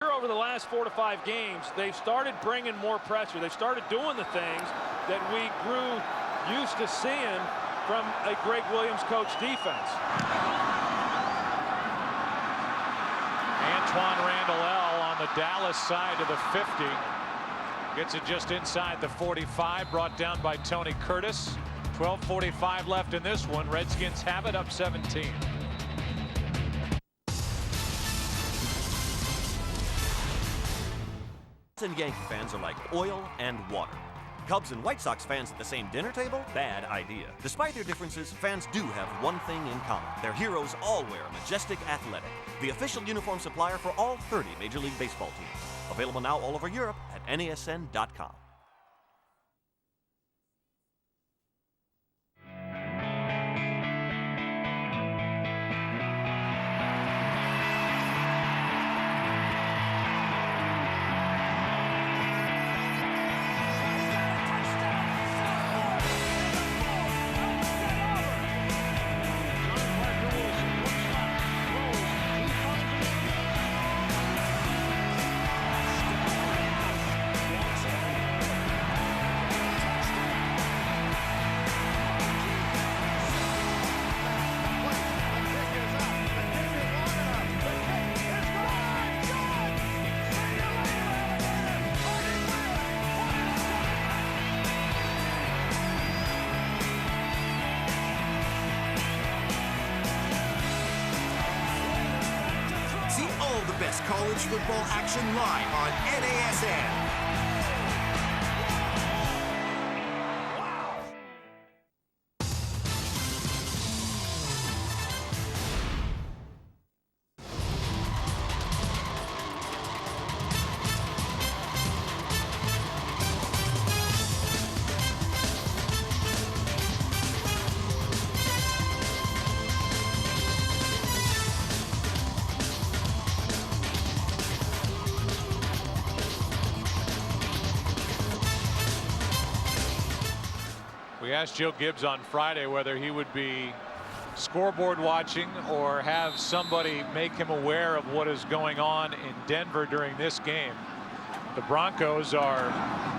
Over the last 4 to 5 games, they've started bringing more pressure. They've started doing the things that we grew used to seeing from a Greg Williams coach defense. Antoine Randall on the Dallas side of the 50. Gets it just inside the 45, brought down by Tony Curtis. 12:45 left in this one. Redskins have it, up 17. And Yankee fans are like oil and water. Cubs and White Sox fans at the same dinner table? Bad idea. Despite their differences, fans do have one thing in common. Their heroes all wear Majestic Athletic, the official uniform supplier for all 30 Major League Baseball teams. Available now all over Europe at NASN.com. Best college football action live on NASN. We asked Joe Gibbs on Friday whether he would be scoreboard watching or have somebody make him aware of what is going on in Denver during this game. The Broncos are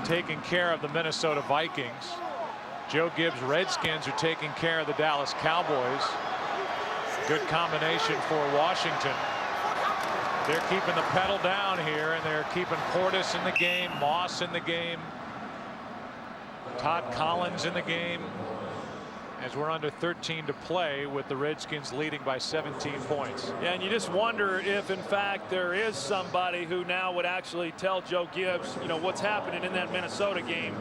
taking care of the Minnesota Vikings. Joe Gibbs' Redskins are taking care of the Dallas Cowboys. Good combination for Washington. They're keeping the pedal down here, and they're keeping Portis in the game, Moss in the game, Todd Collins in the game, as we're under 13 to play with the Redskins leading by 17 points. Yeah, and you just wonder if in fact there is somebody who now would actually tell Joe Gibbs, you know, what's happening in that Minnesota game,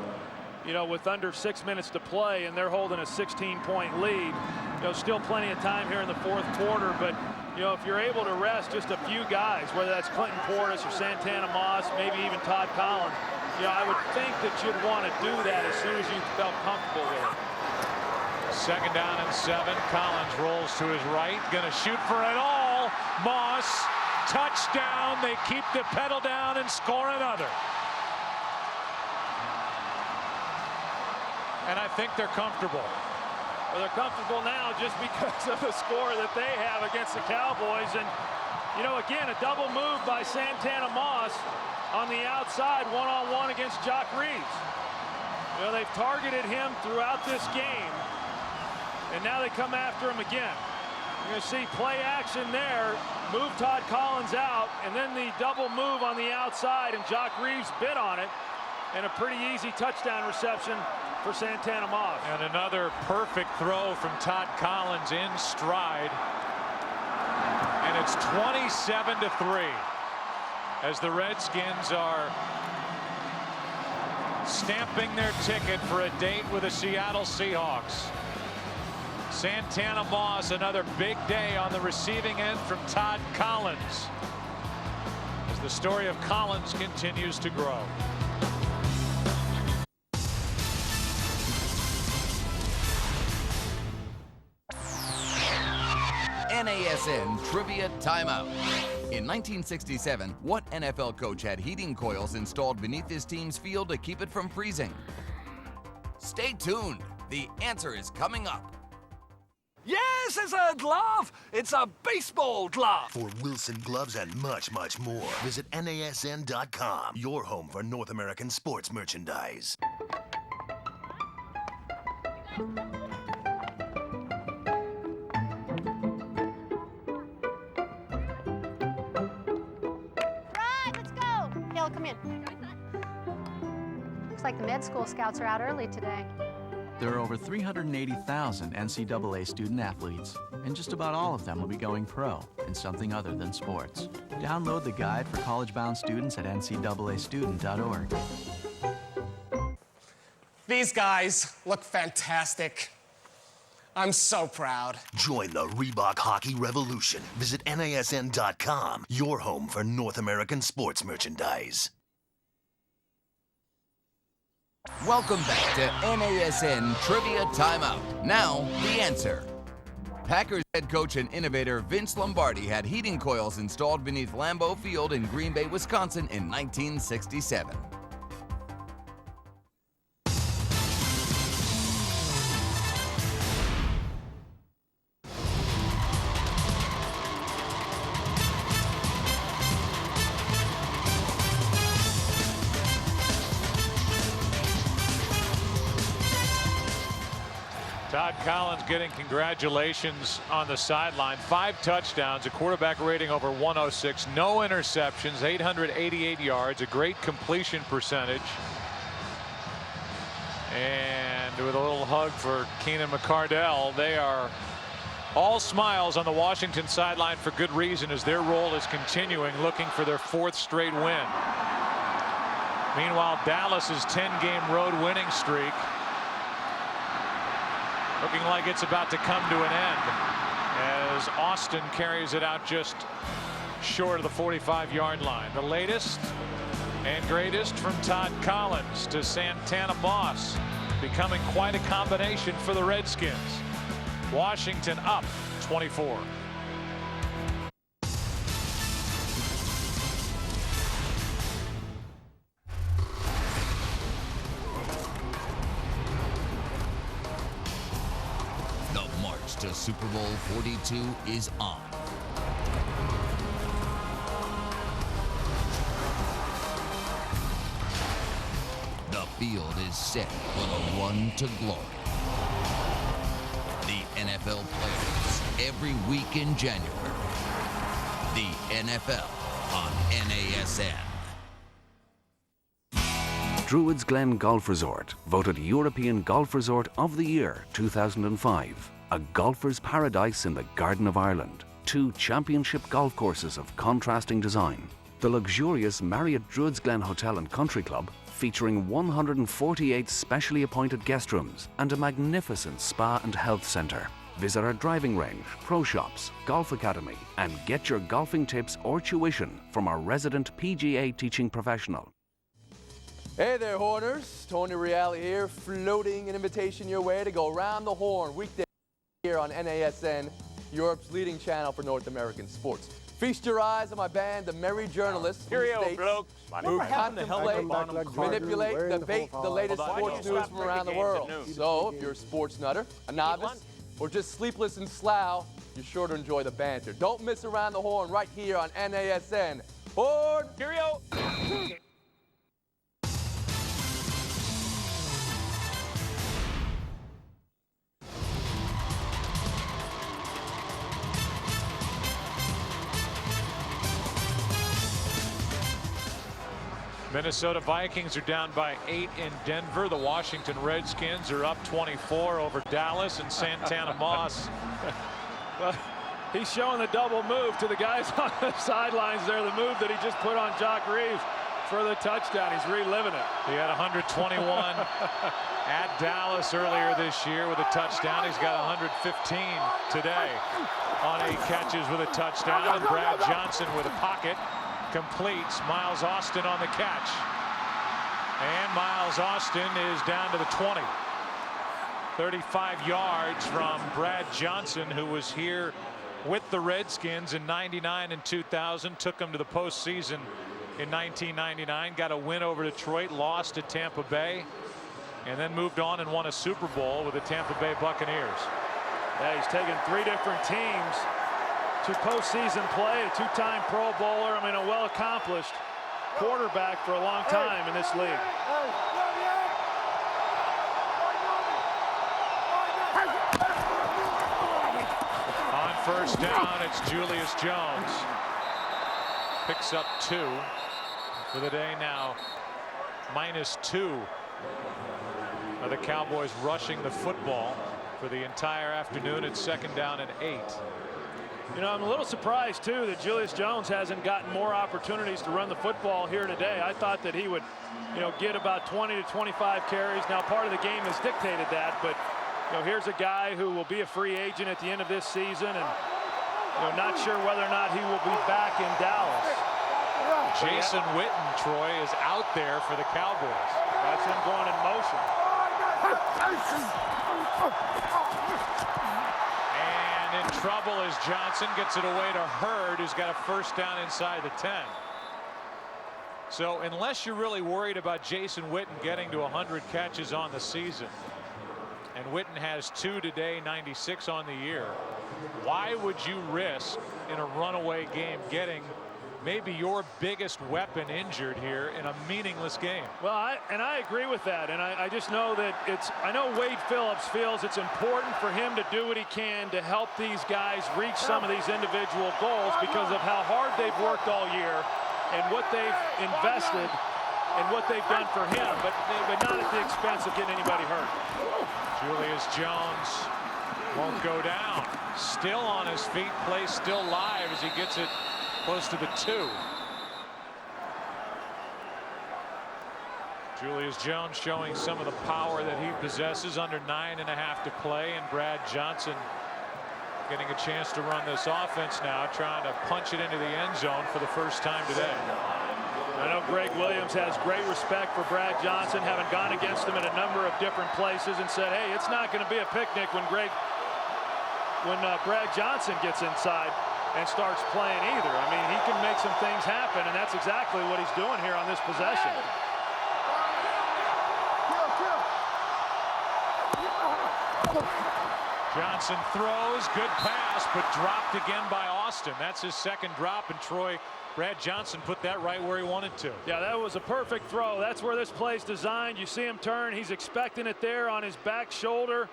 you know, with under 6 minutes to play and they're holding a 16-point lead. You know, still plenty of time here in the fourth quarter, but you know, if you're able to rest just a few guys, whether that's Clinton Portis or Santana Moss, maybe even Todd Collins, you know, I would think that you'd want to do that as soon as you felt comfortable with it. Second down and 7. Collins rolls to his right, gonna shoot for it all. Moss, touchdown. They keep the pedal down and score another. And I think they're comfortable. Well, they're comfortable now just because of the score that they have against the Cowboys. And you know, again, a double move by Santana Moss on the outside, one-on-one against Jock Reeves. You know, they've targeted him throughout this game, and now they come after him again. You're going to see play action there, move Todd Collins out, and then the double move on the outside, and Jock Reeves bit on it, and a pretty easy touchdown reception for Santana Moss. And another perfect throw from Todd Collins in stride. And it's 27-3 as the Redskins are stamping their ticket for a date with the Seattle Seahawks. Santana Moss, another big day on the receiving end from Todd Collins, as the story of Collins continues to grow. NASN Trivia Timeout. In 1967, what NFL coach had heating coils installed beneath his team's field to keep it from freezing? Stay tuned. The answer is coming up. Yes, it's a glove. It's a baseball glove. For Wilson gloves and much, much more, visit NASN.com, your home for North American sports merchandise. Let's go. Kayla, come in. Looks like the med school scouts are out early today. There are over 380,000 NCAA student athletes, and just about all of them will be going pro in something other than sports. Download the guide for college-bound students at ncaastudent.org. These guys look fantastic. I'm so proud. Join the Reebok Hockey Revolution. Visit NASN.com, your home for North American sports merchandise. Welcome back to NASN Trivia Timeout. Now, the answer. Packers head coach and innovator Vince Lombardi had heating coils installed beneath Lambeau Field in Green Bay, Wisconsin in 1967. Todd Collins getting congratulations on the sideline. 5 touchdowns, a quarterback rating over 106, no interceptions, 888 yards, a great completion percentage. And with a little hug for Keenan McCardell, they are all smiles on the Washington sideline for good reason as their role is continuing, looking for their 4th straight win. Meanwhile, Dallas's 10-game road winning streak looking like it's about to come to an end as Austin carries it out just short of the 45-yard line. The latest and greatest from Todd Collins to Santana Moss, becoming quite a combination for the Redskins. Washington up 24. To Super Bowl 42 is on. The field is set for the run to glory. The NFL players every week in January. The NFL on NASN. Druids Glen Golf Resort, voted European Golf Resort of the Year 2005. A golfer's paradise in the Garden of Ireland. 2 championship golf courses of contrasting design. The luxurious Marriott Druids Glen Hotel and Country Club, featuring 148 specially appointed guest rooms and a magnificent spa and health centre. Visit our driving range, pro shops, golf academy, and get your golfing tips or tuition from our resident PGA teaching professional. Hey there, Horners. Tony Reale here, floating an invitation your way to go around the horn weekday here on NASN, Europe's leading channel for North American sports. Feast your eyes on my band, the Merry Journalists, who contemplate, manipulate, debate the latest sports news from around the world. So, if you're a sports nutter, a novice, or just sleepless in Slough, you're sure to enjoy the banter. Don't miss Around the Horn right here on NASN. Horn! Cheerio! Minnesota Vikings are down by 8 in Denver. The Washington Redskins are up 24 over Dallas, and Santana Moss. Well, he's showing the double move to the guys on the sidelines there, the move that he just put on Jock Reeves for the touchdown. He's reliving it. He had 121 at Dallas earlier this year with a touchdown. He's got 115 today on 8 catches with a touchdown. And Brad Johnson with a pocket. Completes. Miles Austin on the catch. And Miles Austin is down to the 20. 35 yards from Brad Johnson, who was here with the Redskins in '99 and 2000. Took them to the postseason in 1999. Got a win over Detroit. Lost to Tampa Bay. And then moved on and won a Super Bowl with the Tampa Bay Buccaneers. Yeah, he's taken 3 different teams to postseason play, a 2-time Pro Bowler. I mean, a well-accomplished quarterback for a long time in this league. On first down, it's Julius Jones. Picks up 2 for the day now. -2 of the Cowboys rushing the football for the entire afternoon. It's 2nd down and 8. You know, I'm a little surprised, too, that Julius Jones hasn't gotten more opportunities to run the football here today. I thought that he would, you know, get about 20 to 25 carries. Now, part of the game has dictated that, but, you know, here's a guy who will be a free agent at the end of this season, and, you know, not sure whether or not he will be back in Dallas. Jason Witten, Troy, is out there for the Cowboys. That's him going in motion. And in trouble as Johnson gets it away to Hurd, who's got a first down inside the 10. So unless you're really worried about Jason Witten getting to 100 catches on the season, and Witten has 2 today, 96 on the year, why would you risk in a runaway game getting maybe your biggest weapon injured here in a meaningless game? Well, I agree with that, and I just know that I know Wade Phillips feels it's important for him to do what he can to help these guys reach some of these individual goals because of how hard they've worked all year and what they've invested and what they've done for him, but not at the expense of getting anybody hurt. Julius Jones won't go down. Still on his feet, play still live as he gets it close to the 2. Julius Jones showing some of the power that he possesses under 9.5 to play, and Brad Johnson getting a chance to run this offense now, trying to punch it into the end zone for the first time today. I know Greg Williams has great respect for Brad Johnson, having gone against him in a number of different places and said, hey, it's not going to be a picnic when Brad Johnson gets inside and starts playing either. I mean, he can make some things happen, and that's exactly what he's doing here on this possession. Johnson throws, good pass, but dropped again by Austin. That's his 2nd drop, and Brad Johnson put that right where he wanted to. Yeah, that was a perfect throw. That's where this play's designed. You see him turn. He's expecting it there on his back shoulder.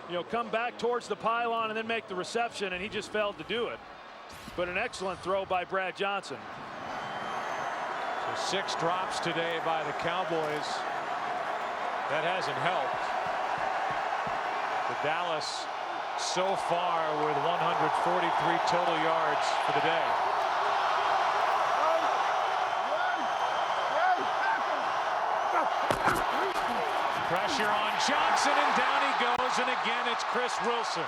You know, come back towards the pylon and then make the reception, and he just failed to do it. But an excellent throw by Brad Johnson. So 6 drops today by the Cowboys. That hasn't helped. The Dallas so far with 143 total yards for the day. Pressure on Johnson, and down he goes, and again it's Chris Wilson.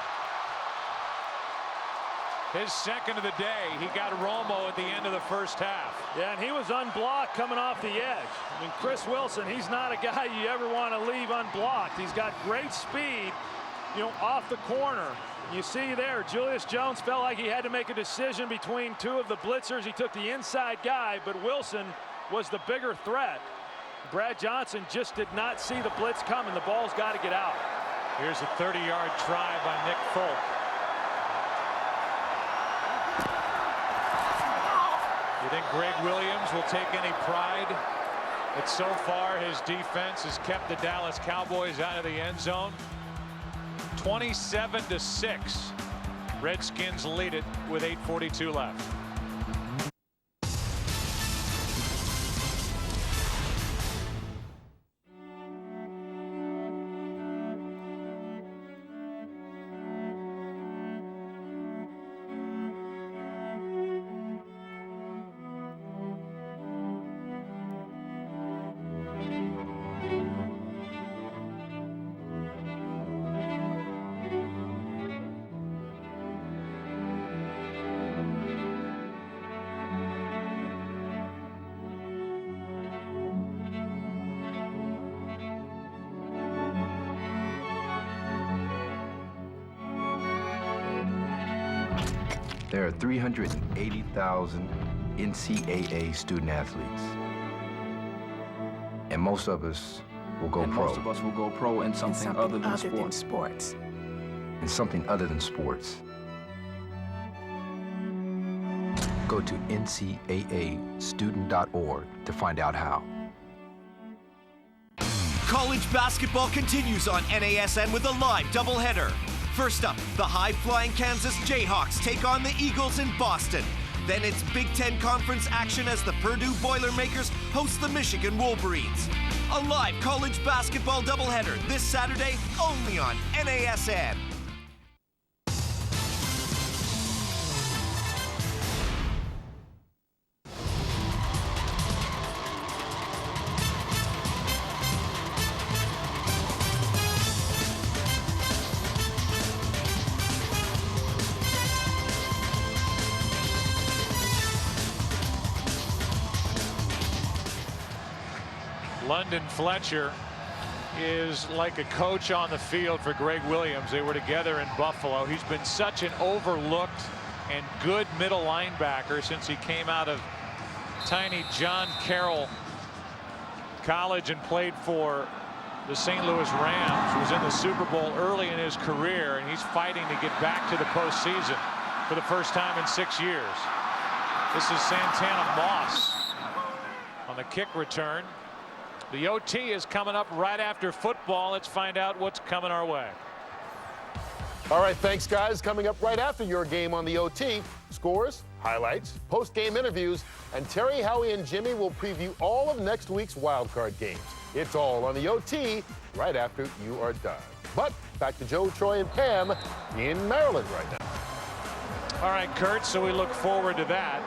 His 2nd of the day. He got Romo at the end of the first half. Yeah, and he was unblocked coming off the edge. I mean, Chris Wilson, he's not a guy you ever want to leave unblocked. He's got great speed, you know, off the corner. You see there, Julius Jones felt like he had to make a decision between 2 of the blitzers. He took the inside guy, but Wilson was the bigger threat. Brad Johnson just did not see the blitz coming. The ball's got to get out. Here's a 30-yard try by Nick Folk. You think Greg Williams will take any pride that so far his defense has kept the Dallas Cowboys out of the end zone? 27-6. Redskins lead it with 8:42 left. There are 380,000 NCAA student athletes. And most of us will go pro. Most of us will go pro in something other than sports. in something other than sports. Go to ncaastudent.org to find out how. College basketball continues on NASN with a live doubleheader. First up, the high-flying Kansas Jayhawks take on the Eagles in Boston. Then it's Big Ten Conference action as the Purdue Boilermakers host the Michigan Wolverines. A live college basketball doubleheader this Saturday only on NASN. London Fletcher is like a coach on the field for Greg Williams. They were together in Buffalo. He's been such an overlooked and good middle linebacker since he came out of tiny John Carroll College and played for the St. Louis Rams. Was in the Super Bowl early in his career, and he's fighting to get back to the postseason for the first time in 6 years. This is Santana Moss on the kick return. The OT is coming up right after football. Let's find out what's coming our way. All right, thanks, guys. Coming up right after your game on the OT, scores, highlights, post-game interviews, and Terry, Howie, and Jimmy will preview all of next week's wildcard games. It's all on the OT right after you are done. But back to Joe, Troy, and Pam in Maryland right now. All right, Kurt, so we look forward to that.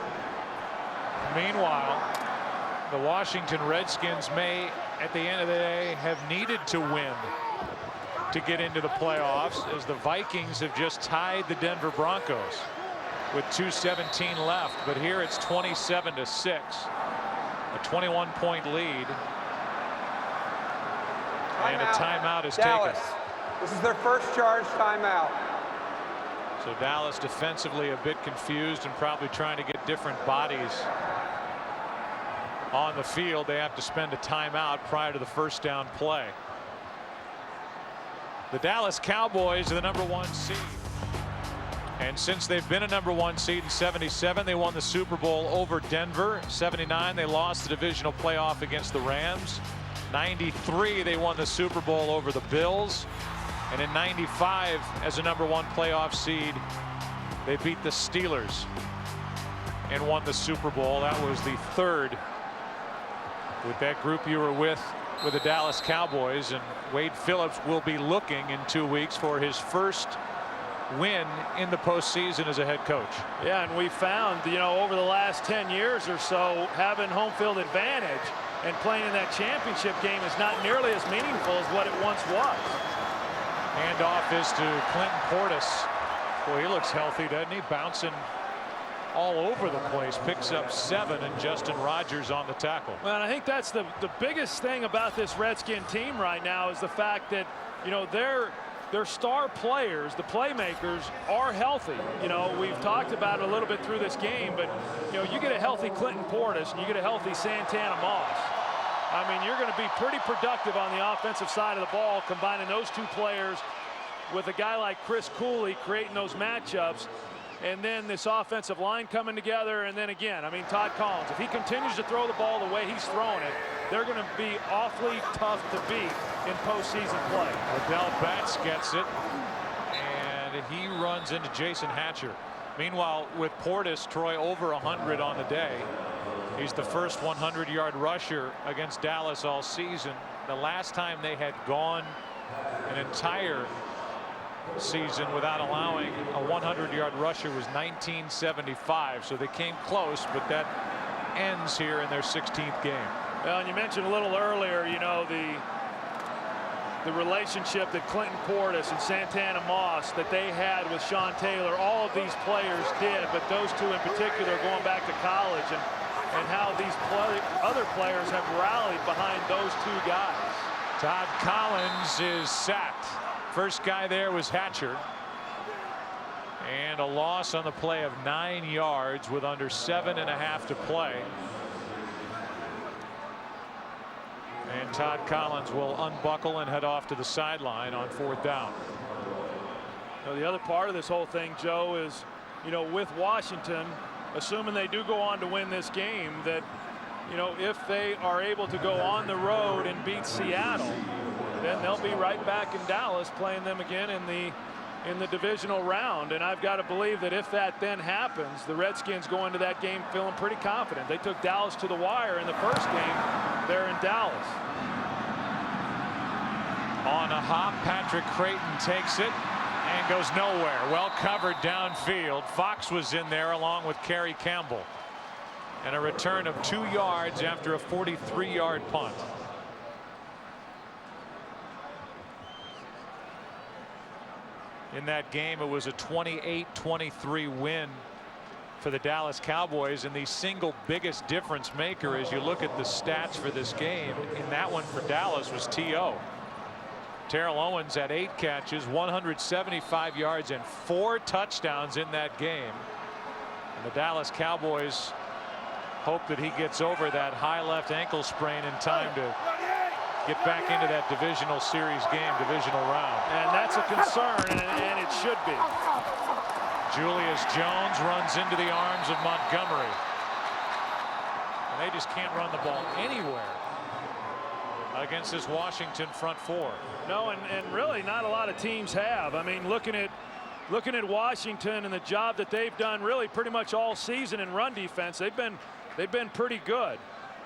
Meanwhile, the Washington Redskins may, at the end of the day, have needed to win to get into the playoffs, as the Vikings have just tied the Denver Broncos with 2:17 left. But here it's 27-6, a 21-point lead, and a timeout is taken. This is their first charge timeout. So Dallas defensively a bit confused and probably trying to get different bodies on the field. They have to spend a timeout prior to the first down play. The Dallas Cowboys are the #1 seed. And since they've been a #1 seed in 77, they won the Super Bowl over Denver. 79, they lost the divisional playoff against the Rams. 93, they won the Super Bowl over the Bills. And in 95, as a #1 playoff seed, they beat the Steelers and won the Super Bowl. That was the third with that group you were with the Dallas Cowboys. And Wade Phillips will be looking in 2 weeks for his first win in the postseason as a head coach. Yeah, and we found, you know, over the last 10 years or so, having home field advantage and playing in that championship game is not nearly as meaningful as what it once was. Handoff is to Clinton Portis. Boy, he looks healthy, doesn't he? Bouncing all over the place. Picks up 7, and Justin Rogers on the tackle. Well, and I think that's the biggest thing about this Redskin team right now is the fact that, you know, their star players, the playmakers, are healthy. You know, we've talked about it a little bit through this game, but, you know, you get a healthy Clinton Portis and you get a healthy Santana Moss. I mean, you're going to be pretty productive on the offensive side of the ball, combining those two players with a guy like Chris Cooley creating those matchups. And then this offensive line coming together. And then again, I mean, Todd Collins, if he continues to throw the ball the way he's throwing it, they're going to be awfully tough to beat in postseason play. Adele Batts gets it, and he runs into Jason Hatcher. Meanwhile, with Portis, Troy over 100 on the day. He's the first 100-yard rusher against Dallas all season. The last time they had gone an entire season without allowing a 100-yard rusher was 1975. So they came close, but that ends here in their 16th game. Well, and you mentioned a little earlier, you know, the relationship that Clinton Portis and Santana Moss that they had with Sean Taylor. All of these players did, but those two in particular going back to college, and how these other players have rallied behind those two guys. Todd Collins is sacked. First guy there was Hatcher. And a loss on the play of 9 yards with under 7.5 to play. And Todd Collins will unbuckle and head off to the sideline on 4th down. The other part of this whole thing, Joe, is, with Washington, assuming they do go on to win this game, that, if they are able to go on the road and beat Seattle, then they'll be right back in Dallas playing them again in the divisional round. And I've got to believe that if that then happens, the Redskins go into that game feeling pretty confident. They took Dallas to the wire in the first game there in Dallas. On a hop, Patrick Creighton takes it and goes nowhere. Well covered downfield. Fox was in there along with Kerry Campbell. And a return of 2 yards after a 43-yard punt. In that game, it was a 28-23 win for the Dallas Cowboys, and the single biggest difference maker as you look at the stats for this game in that one for Dallas was T.O. Terrell Owens had 8 catches, 175 yards, and 4 touchdowns in that game. And the Dallas Cowboys hope that he gets over that high left ankle sprain in time to get back into that divisional series game, divisional round. And that's a concern, and it should be. Julius Jones runs into the arms of Montgomery. And they just can't run the ball anywhere against this Washington front four. No, and really not a lot of teams have. I mean, looking at Washington and the job that they've done really pretty much all season in run defense, they've been pretty good.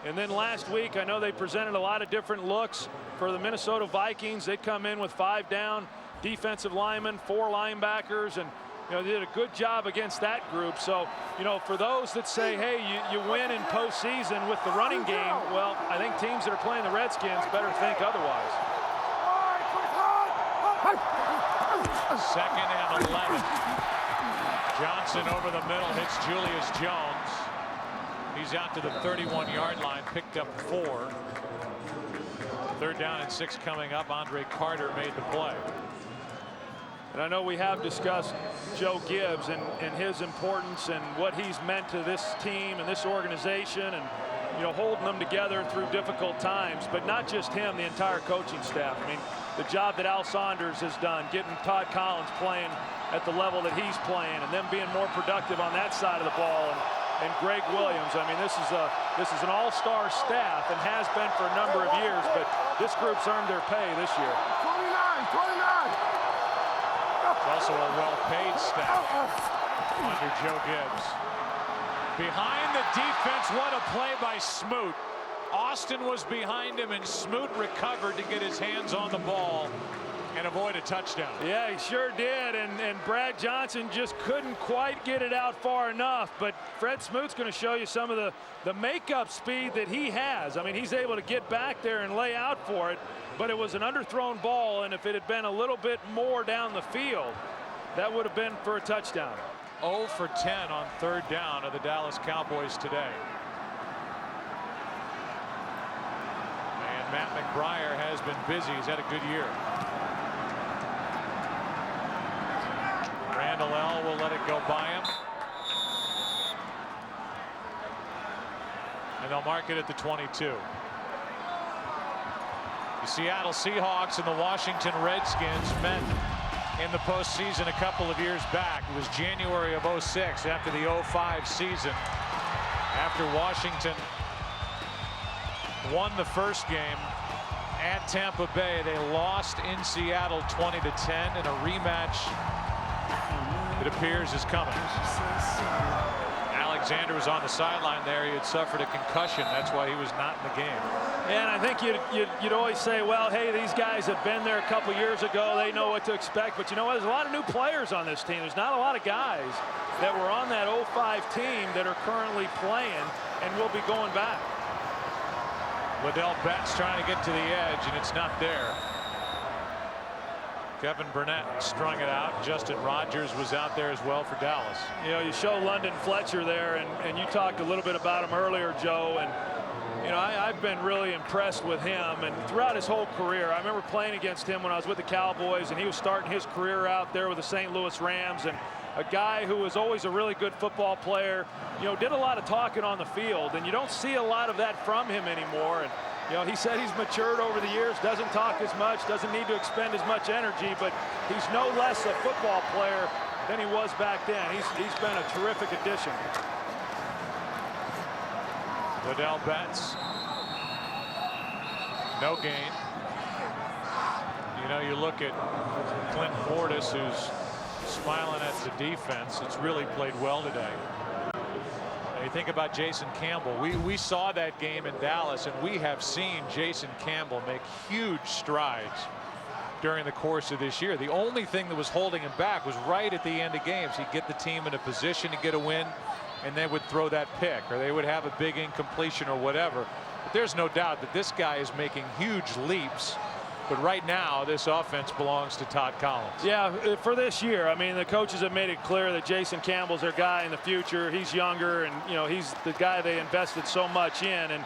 And then last week, I know they presented a lot of different looks for the Minnesota Vikings. They come in with 5 down defensive linemen, 4 linebackers, and they did a good job against that group. So, for those that say, hey, you win in postseason with the running game, well, I think teams that are playing the Redskins better think otherwise. 2nd and 11. Johnson over the middle hits Julius Jones. He's out to the 31-yard line, picked up 4. 3rd down and 6 coming up. Andre Carter made the play. And I know we have discussed Joe Gibbs and his importance and what he's meant to this team and this organization, and holding them together through difficult times. But not just him, the entire coaching staff. I mean, the job that Al Saunders has done, getting Todd Collins playing at the level that he's playing, and them being more productive on that side of the ball, and Greg Williams. I mean, this is an all-star staff and has been for a number of years, but this group's earned their pay this year. 29. Also a well-paid staff under Joe Gibbs. Behind the defense, what a play by Smoot. Austin was behind him, and Smoot recovered to get his hands on the ball and avoid a touchdown. Yeah, he sure did, and Brad Johnson just couldn't quite get it out far enough. But Fred Smoot's going to show you some of the makeup speed that he has. I mean, he's able to get back there and lay out for it, but it was an underthrown ball, and if it had been a little bit more down the field, that would have been for a touchdown. 0 for 10 on 3rd down of the Dallas Cowboys today. And Matt McBriar has been busy. He's had a good year. Randall L. will let it go by him. And they'll mark it at the 22. The Seattle Seahawks and the Washington Redskins met in the postseason a couple of years back. It was January of '06 after the '05 season. After Washington won the first game at Tampa Bay, they lost in Seattle 20-10, and a rematch, it appears, is coming. Alexander was on the sideline there. He had suffered a concussion. That's why he was not in the game. And I think you'd always say, well, hey, these guys have been there a couple years ago. They know what to expect. But you know what? There's a lot of new players on this team. There's not a lot of guys that were on that '05 team that are currently playing and will be going back. Liddell Betts trying to get to the edge, and it's not there. Kevin Burnett strung it out. Justin Rogers was out there as well for Dallas. You show London Fletcher there, and you talked a little bit about him earlier, Joe, and I've been really impressed with him, and throughout his whole career. I remember playing against him when I was with the Cowboys, and he was starting his career out there with the St. Louis Rams, and a guy who was always a really good football player, did a lot of talking on the field, and you don't see a lot of that from him anymore. You know, he said he's matured over the years, doesn't talk as much, doesn't need to expend as much energy, but he's no less a football player than he was back then. He's been a terrific addition. Liddell Betts. No gain. You know, you look at Clint Fortis, who's smiling at the defense. It's really played well today. And you think about Jason Campbell. We saw that game in Dallas, and we have seen Jason Campbell make huge strides during the course of this year. The only thing that was holding him back was right at the end of games. He'd get the team in a position to get a win, and they would throw that pick, or they would have a big incompletion or whatever. But there's no doubt that this guy is making huge leaps. But right now, this offense belongs to Todd Collins. Yeah, for this year, I mean, the coaches have made it clear that Jason Campbell's their guy in the future. He's younger, and, you know, he's the guy they invested so much in,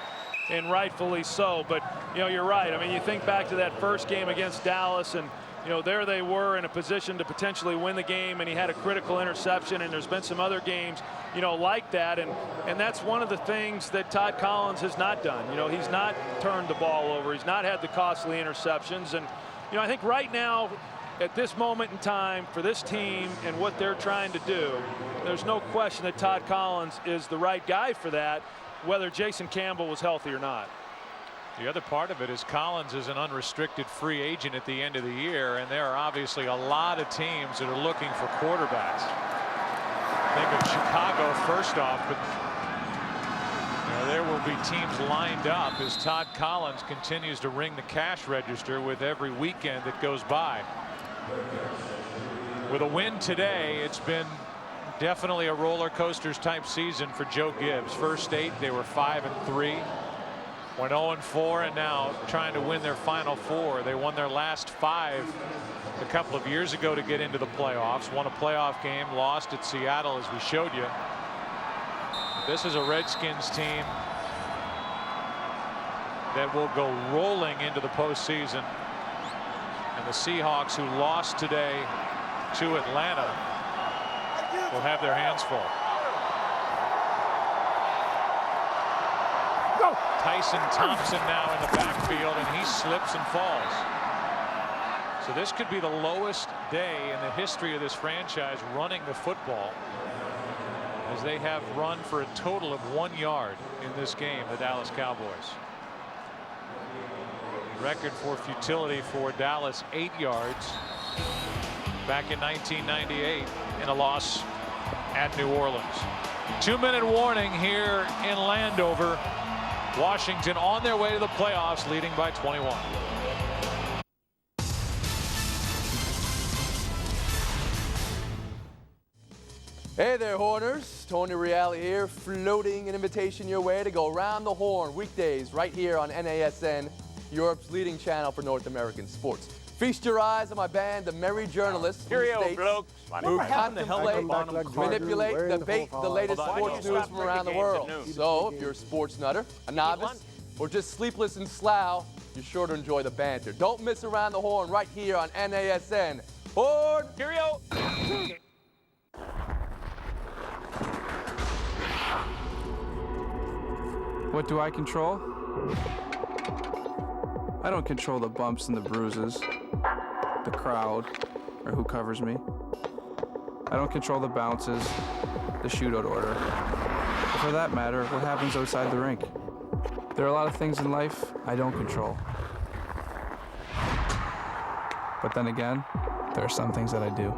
and rightfully so. But, you know, you're right. I mean, you think back to that first game against Dallas, and, you know, there they were in a position to potentially win the game, and he had a critical interception, and there's been some other games, you know, like that. And that's one of the things that Todd Collins has not done. You know, he's not turned the ball over. He's not had the costly interceptions. And, you know, I think right now, at this moment in time, for this team and what they're trying to do, there's no question that Todd Collins is the right guy for that, whether Jason Campbell was healthy or not. The other part of it is Collins is an unrestricted free agent at the end of the year, and there are obviously a lot of teams that are looking for quarterbacks. Think of Chicago first off, but you know, there will be teams lined up as Todd Collins continues to ring the cash register with every weekend that goes by. With a win today, it's been definitely a roller coasters type season for Joe Gibbs. First 8, they were 5-3. Went 0-4, and now trying to win their final 4. They won their last 5 a couple of years ago to get into the playoffs. Won a playoff game, lost at Seattle, as we showed you. This is a Redskins team that will go rolling into the postseason. And the Seahawks, who lost today to Atlanta, will have their hands full. Tyson Thompson now in the backfield, and he slips and falls. So this could be the lowest day in the history of this franchise running the football, as they have run for a total of 1 yard in this game, the Dallas Cowboys. Record for futility for Dallas, 8 yards back in 1998 in a loss at New Orleans. 2-minute warning here in Landover. Washington on their way to the playoffs, leading by 21. Hey there, Horners. Tony Reale here, floating an invitation your way to go around the horn weekdays right here on NASN, Europe's leading channel for North American sports. Feast your eyes on my band, the Merry Journalists, who contemplate, manipulate, debate the latest sports news from around the world. So, if you're a sports nutter, a novice, or just sleepless in Slough, you're sure to enjoy the banter. Don't miss Around the Horn right here on NASN. Horn! Cheerio! What do I control? I don't control the bumps and the bruises, the crowd, or who covers me. I don't control the bounces, the shootout order, or for that matter, what happens outside the rink. There are a lot of things in life I don't control. But then again, there are some things that I do.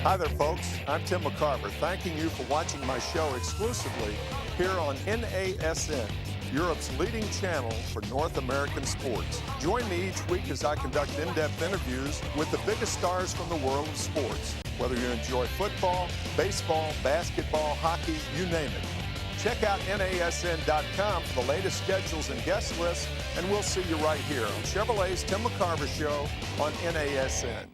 Hi there, folks. I'm Tim McCarver, thanking you for watching my show exclusively here on NASN, Europe's leading channel for North American sports. Join me each week as I conduct in-depth interviews with the biggest stars from the world of sports. Whether you enjoy football, baseball, basketball, hockey, you name it. Check out NASN.com for the latest schedules and guest lists, and we'll see you right here on Chevrolet's Tim McCarver Show on NASN.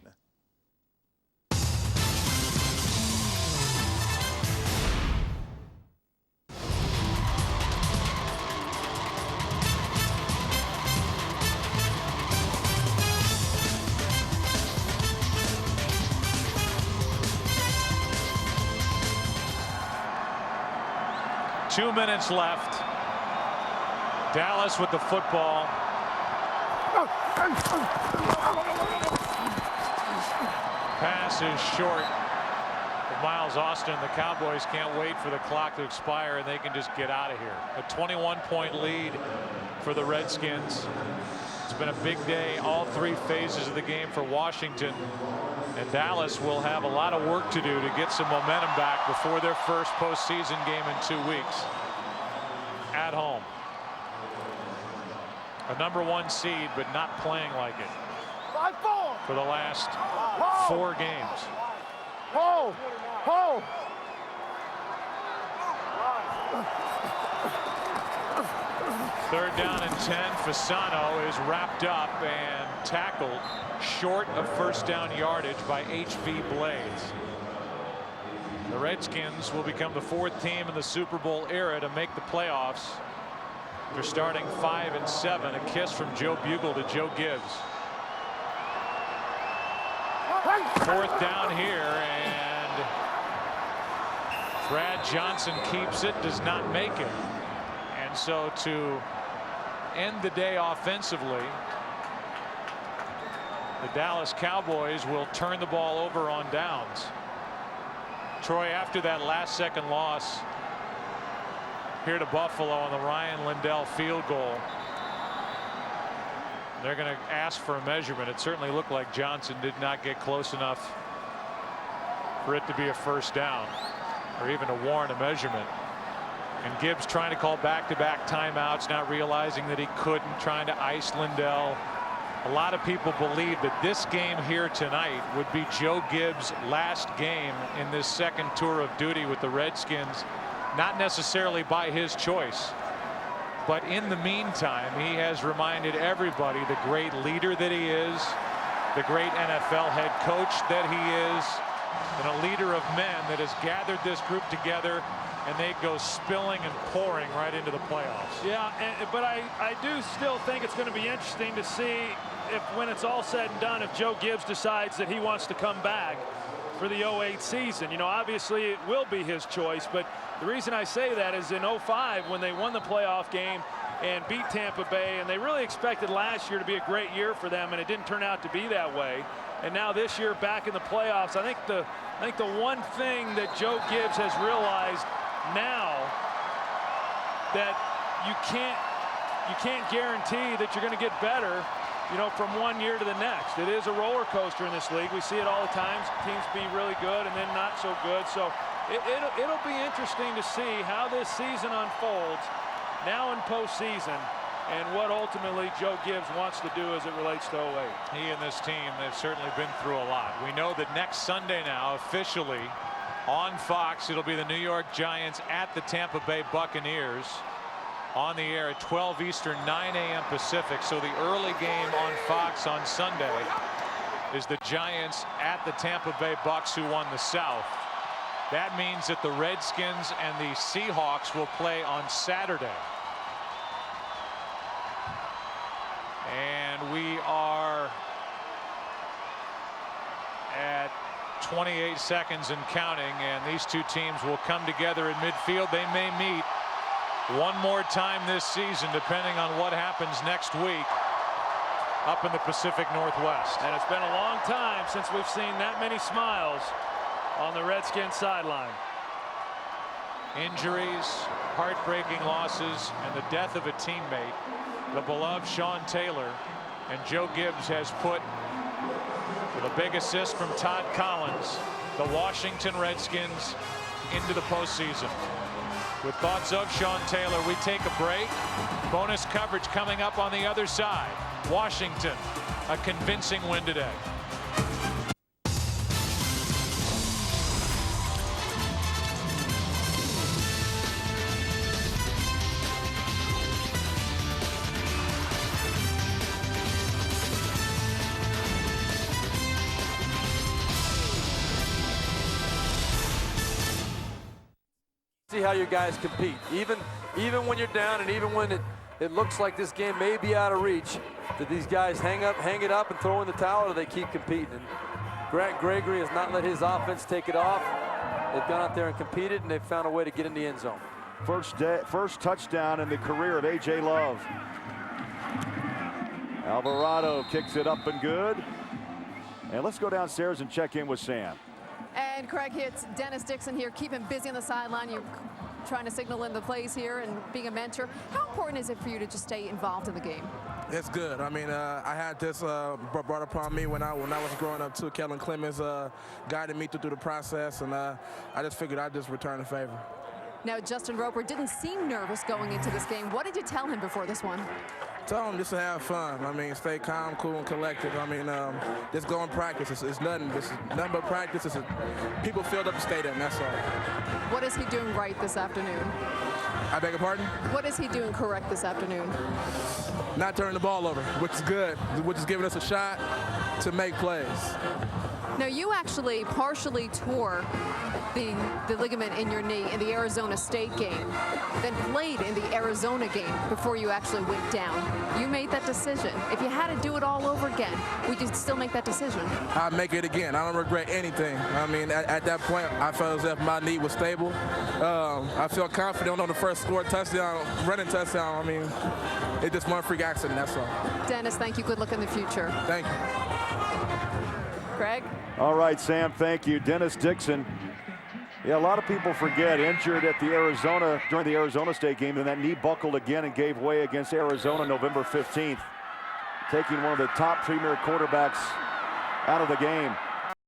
Two minutes left Dallas with the football. Pass is short. Miles Austin, the Cowboys can't wait for the clock to expire and they can just get out of here. A 21-point lead for the Redskins. It's been a big day, all three phases of the game for Washington. And Dallas will have a lot of work to do to get some momentum back before their first postseason game in 2 weeks. At home. A #1 seed, but not playing like it for the last 4 games. Hold! Hold! Third down and 10. Fasano is wrapped up and tackled short of first down yardage by H.B. Blades. The Redskins will become the 4th team in the Super Bowl era to make the playoffs. They're starting 5-7. A kiss from Joe Bugle to Joe Gibbs. 4th down here, and Brad Johnson keeps it, does not make it. And so to end the day offensively, the Dallas Cowboys will turn the ball over on downs. Troy, after that last-second loss here to Buffalo on the Ryan Lindell field goal, they're going to ask for a measurement. It certainly looked like Johnson did not get close enough for it to be a first down or even to warrant a measurement. And Gibbs trying to call back-to-back timeouts, not realizing that he couldn't, trying to ice Lindell. A lot of people believe that this game here tonight would be Joe Gibbs' last game in this second tour of duty with the Redskins, not necessarily by his choice. But in the meantime, he has reminded everybody the great leader that he is, the great NFL head coach that he is, and a leader of men that has gathered this group together, and they go spilling and pouring right into the playoffs. Yeah, but I do still think it's going to be interesting to see if, when it's all said and done, if Joe Gibbs decides that he wants to come back for the 08 season. You know, obviously it will be his choice, but the reason I say that is in 05 when they won the playoff game and beat Tampa Bay, and they really expected last year to be a great year for them, and it didn't turn out to be that way. And now this year back in the playoffs, I think the one thing that Joe Gibbs has realized now, that you can't guarantee that you're going to get better, you know, from one year to the next. It is a roller coaster in this league. We see it all the time. Teams be really good and then not so good. So it'll be interesting to see how this season unfolds now in postseason and what ultimately Joe Gibbs wants to do as it relates to 08. He and this team, they've certainly been through a lot. We know that next Sunday now, officially on Fox, it'll be the New York Giants at the Tampa Bay Buccaneers. On the air at 12 Eastern, 9 a.m. Pacific. So the early game on Fox on Sunday is the Giants at the Tampa Bay Bucs, who won the South. That means that the Redskins and the Seahawks will play on Saturday. And we are at 28 seconds and counting, and these two teams will come together in midfield. They may meet one more time this season, depending on what happens next week up in the Pacific Northwest. And it's been a long time since we've seen that many smiles on the Redskins sideline. Injuries, heartbreaking losses, and the death of a teammate, the beloved Sean Taylor. And Joe Gibbs has put, with a big assist from Todd Collins, the Washington Redskins into the postseason. With thoughts of Sean Taylor, we take a break. Bonus coverage coming up on the other side. Washington, a convincing win today. See how you guys compete. Even when you're down, and even when it looks like this game may be out of reach, did these guys hang it up and throw in the towel, or do they keep competing? And Grant Gregory has not let his offense take it off. They've gone out there and competed, and they've found a way to get in the end zone. First touchdown in the career of A.J. Love. Alvarado kicks it up and good. And let's go downstairs and check in with Sam. And Craig, it's Dennis Dixon here. Keep him busy on the sideline. You're trying to signal in the plays here and being a mentor. How important is it for you to just stay involved in the game? It's good. I mean, I had this brought upon me when I was growing up too. Kellen Clemens guided me through the process, and I just figured I'd just return the favor. Now, Justin Roper didn't seem nervous going into this game. What did you tell him before this one? Tell him just to have fun. I mean, stay calm, cool, and collected. I mean, just go and practice. It's nothing. It's nothing but practice. People filled up the stadium, that's all. What is he doing right this afternoon? I beg your pardon? What is he doing correct this afternoon? Not turning the ball over, which is good, which is giving us a shot to make plays. Now, you actually partially tore the ligament in your knee in the Arizona State game, then played in the Arizona game before you actually went down. You made that decision. If you had to do it all over again, would you still make that decision? I'd make it again. I don't regret anything. I mean, at that point, I felt as if my knee was stable. I feel confident on the first scored touchdown, running touchdown. I mean, it's just one freak accident, that's all. Dennis, thank you. Good luck in the future. Thank you. Craig? All right, Sam, thank you. Dennis Dixon. Yeah, a lot of people forget, injured at during the Arizona State game, and that knee buckled again and gave way against Arizona November 15th, taking one of the top premier quarterbacks out of the game.